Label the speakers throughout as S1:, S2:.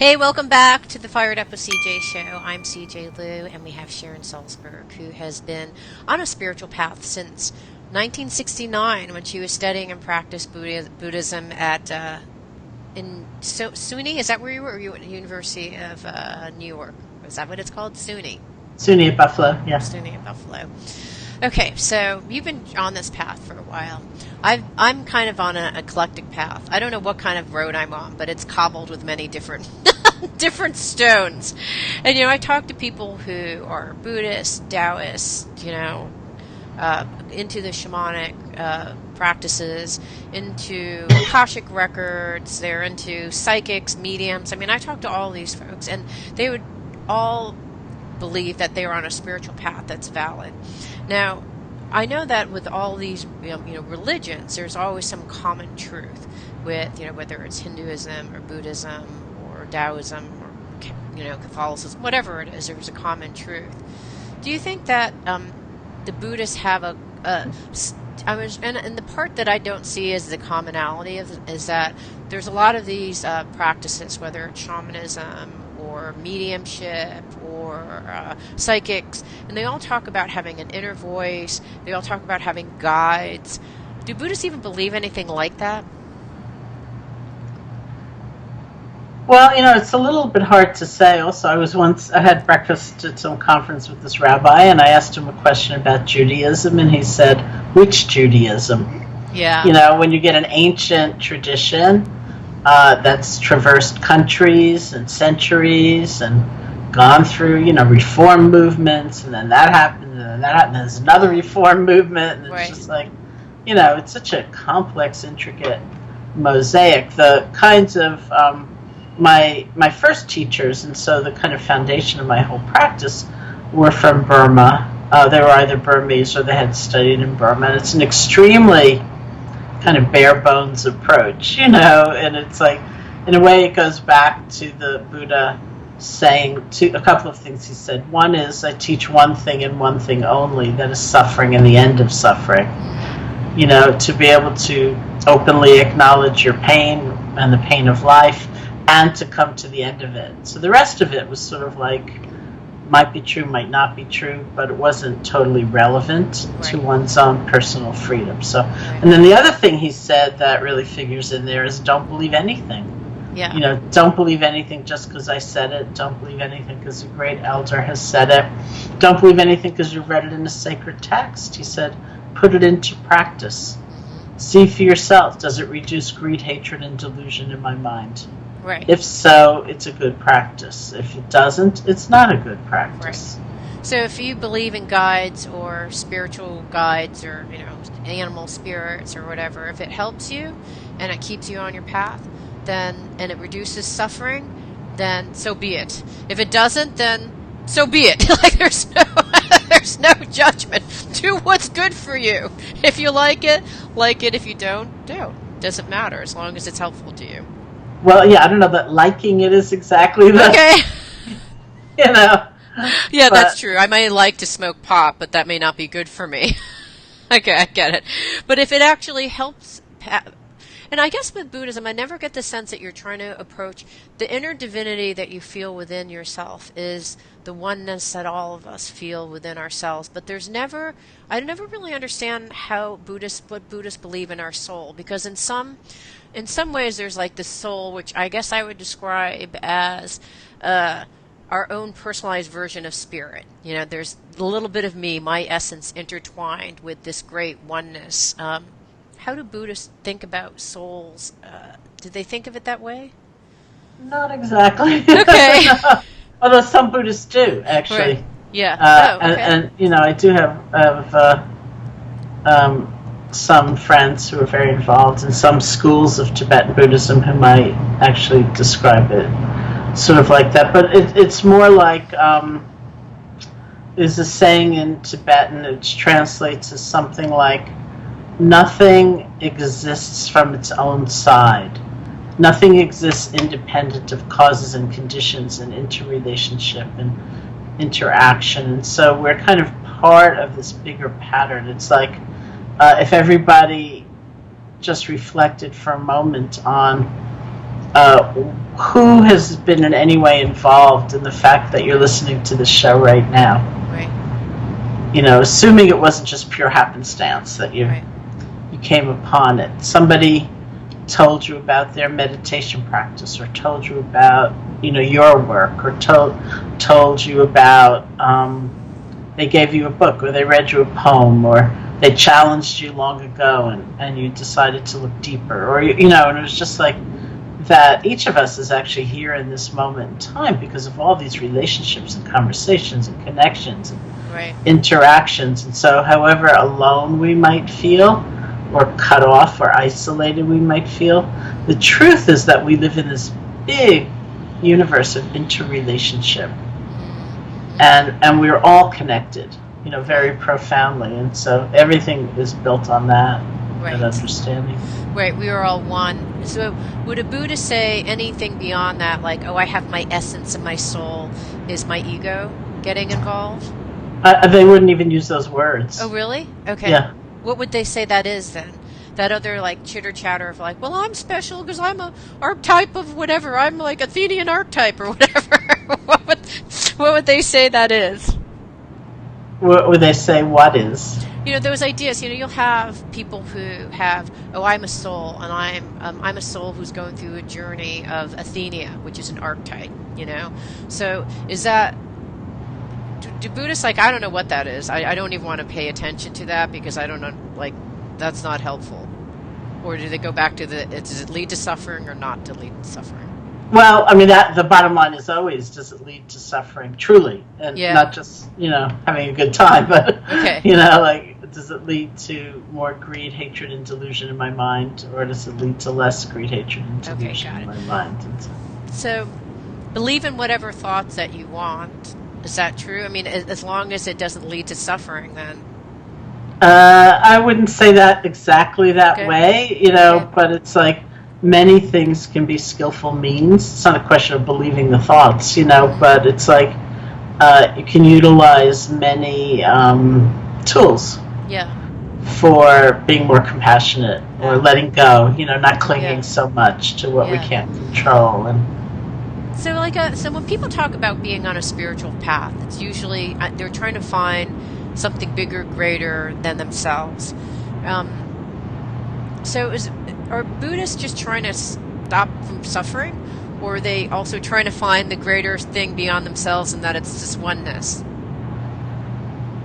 S1: Hey, welcome back to the Fired Up with CJ show. I'm CJ Liu, and we have Sharon Salzberg, who has been on a spiritual path since 1969 when she was studying and practiced Buddhism at SUNY. Is that where you were? Or you at the University of New York? Is that what it's called? SUNY.
S2: SUNY at Buffalo, yeah.
S1: SUNY at Buffalo. Okay, so you've been on this path for a while. I'm kind of on an eclectic path. I don't know what kind of road I'm on, but it's cobbled with many different different stones. And I talk to people who are Buddhists, Taoists, into the shamanic practices, into Akashic records. They're into psychics, mediums. I mean, I talk to all these folks, and they would all believe that they are on a spiritual path that's valid. Now, I know that with all these religions, there's always some common truth with whether it's Hinduism or Buddhism or Taoism or Catholicism, whatever it is, there's a common truth. Do you think that the Buddhists have and the part that I don't see as the commonality is that there's a lot of these practices, whether it's shamanism or mediumship or psychics, and they all talk about having an inner voice. They all talk about having guides. Do Buddhists even believe anything like that?
S2: Well, it's a little bit hard to say. Also, I had breakfast at some conference with this rabbi, and I asked him a question about Judaism, and he said, "Which Judaism?"
S1: Yeah.
S2: When you get an ancient tradition that's traversed countries and centuries and gone through, reform movements, and then that happened, and then that happened, and there's another reform movement, and it's
S1: right.
S2: just like, it's such a complex, intricate mosaic. The kinds of my first teachers, and so the kind of foundation of my whole practice, were from Burma. They were either Burmese or they had studied in Burma, and it's an extremely kind of bare bones approach, and it's like, in a way, it goes back to the Buddha saying a couple of things he said. One is, I teach one thing and one thing only, that is suffering and the end of suffering. To be able to openly acknowledge your pain and the pain of life, and to come to the end of it. So the rest of it was sort of like, might be true, might not be true, but it wasn't totally relevant to one's own personal freedom. So, and then the other thing he said that really figures in there is, don't believe anything.
S1: Yeah.
S2: Don't believe anything just because I said it. Don't believe anything because a great elder has said it. Don't believe anything because you read it in a sacred text. He said, put it into practice. See for yourself. Does it reduce greed, hatred, and delusion in my mind?
S1: Right.
S2: If so, it's a good practice. If it doesn't, it's not a good practice.
S1: Right. So if you believe in guides or spiritual guides or, animal spirits or whatever, if it helps you and it keeps you on your path, and it reduces suffering, then so be it. If it doesn't, then so be it. Like there's no judgment. Do what's good for you. If you like it, like it. If you don't, don't. Doesn't matter as long as it's helpful to you.
S2: Well, yeah, I don't know that liking it is exactly the...
S1: Okay. Yeah,
S2: but,
S1: that's true. I may like to smoke pot, but that may not be good for me. Okay, I get it. But if it actually helps... And I guess with Buddhism, I never get the sense that you're trying to approach the inner divinity that you feel within yourself is the oneness that all of us feel within ourselves. But I never really understand what Buddhists believe in our soul, because in some ways there's like the soul, which I guess I would describe as our own personalized version of spirit. There's a little bit of me, my essence, intertwined with this great oneness. How do Buddhists think about souls? Do they think of it that way?
S2: Not exactly.
S1: Okay.
S2: Although some Buddhists do, actually.
S1: Right. Yeah.
S2: Okay. And I do have some friends who are very involved in some schools of Tibetan Buddhism who might actually describe it sort of like that. But it's more like, there's a saying in Tibetan which translates as something like, nothing exists from its own side. Nothing exists independent of causes and conditions and interrelationship and interaction. And so we're kind of part of this bigger pattern. It's like if everybody just reflected for a moment on who has been in any way involved in the fact that you're listening to the show right now?
S1: Right.
S2: Assuming it wasn't just pure happenstance that you came upon it. Somebody told you about their meditation practice, or told you about your work, or told you about they gave you a book, or they read you a poem, or they challenged you long ago and you decided to look deeper, or and it was just like that. Each of us is actually here in this moment in time because of all these relationships and conversations and connections and interactions. And so however alone we might feel, or cut off or isolated we might feel, the truth is that we live in this big universe of interrelationship, and we're all connected, very profoundly, and so everything is built on that understanding.
S1: Right, we are all one. So would a Buddhist say anything beyond that, like, I have my essence and my soul? Is my ego getting involved?
S2: They wouldn't even use those words.
S1: Oh, really? Okay.
S2: Yeah.
S1: What would they say that is then? That other chitter chatter of well, I'm special because I'm a archetype of whatever. I'm like Athenian archetype or whatever. what would they say that is?
S2: What would they say what is?
S1: Those ideas. You'll have people who have, I'm a soul, and I'm a soul who's going through a journey of Athenia, which is an archetype. So is that? Do Buddhists I don't know what that is. I don't even want to pay attention to that because I don't know, that's not helpful. Or do they go back to does it lead to suffering or not to lead to suffering?
S2: Well, the bottom line is always, does it lead to suffering truly? And not just, having a good time, but, does it lead to more greed, hatred, and delusion in my mind, or does it lead to less greed, hatred, and delusion in my mind? And
S1: so believe in whatever thoughts that you want. Is that true? As long as it doesn't lead to suffering, then?
S2: I wouldn't say that exactly that way, but it's many things can be skillful means. It's not a question of believing the thoughts, but it's you can utilize many tools for being more compassionate or letting go, not clinging so much to what we can't control. And
S1: so when people talk about being on a spiritual path, it's usually they're trying to find something bigger, greater than themselves. Are Buddhists just trying to stop from suffering, or are they also trying to find the greater thing beyond themselves, and that it's just oneness?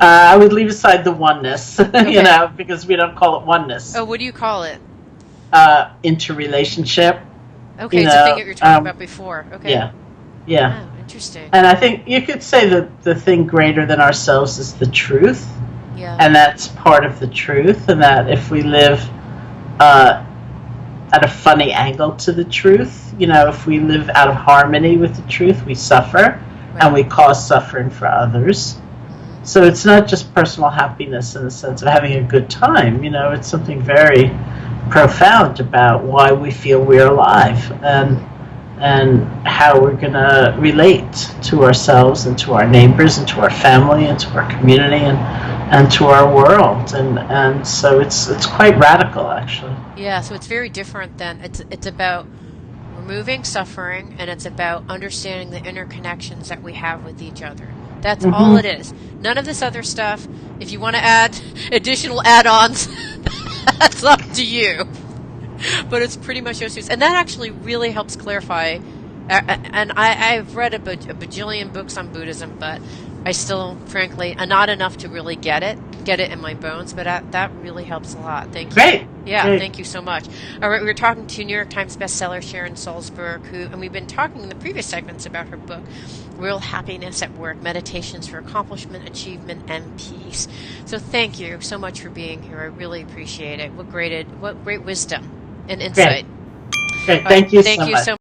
S2: I would leave aside the oneness, because we don't call it oneness.
S1: Oh, what do you call it?
S2: Interrelationship.
S1: Okay, it's a thing that you were talking about before. Okay.
S2: Yeah.
S1: Oh, interesting.
S2: And I think you could say that the thing greater than ourselves is the truth.
S1: Yeah.
S2: And that's part of the truth, and that if we live at a funny angle to the truth, if we live out of harmony with the truth, we suffer, and we cause suffering for others. So it's not just personal happiness in the sense of having a good time, it's something very profound about why we feel we're alive, and how we're going to relate to ourselves and to our neighbors and to our family and to our community and to our world. And so it's quite radical, actually.
S1: Yeah, so it's very different than, it's about removing suffering, and it's about understanding the interconnections that we have with each other. That's all it is. None of this other stuff. If you want to add additional add-ons, that's up to you. But it's pretty much those two. And that actually really helps clarify. And I've read a bajillion books on Buddhism, but I still, frankly, not enough to really get it in my bones. But that really helps a lot. Thank you.
S2: Great.
S1: Yeah,
S2: Great.
S1: Thank you so much. All right, we were talking to New York Times bestseller Sharon Salzberg, and we've been talking in the previous segments about her book, Real Happiness at Work, Meditations for Accomplishment, Achievement, and Peace. So thank you so much for being here. I really appreciate it. What great wisdom and insight.
S2: Great. Thank you so much.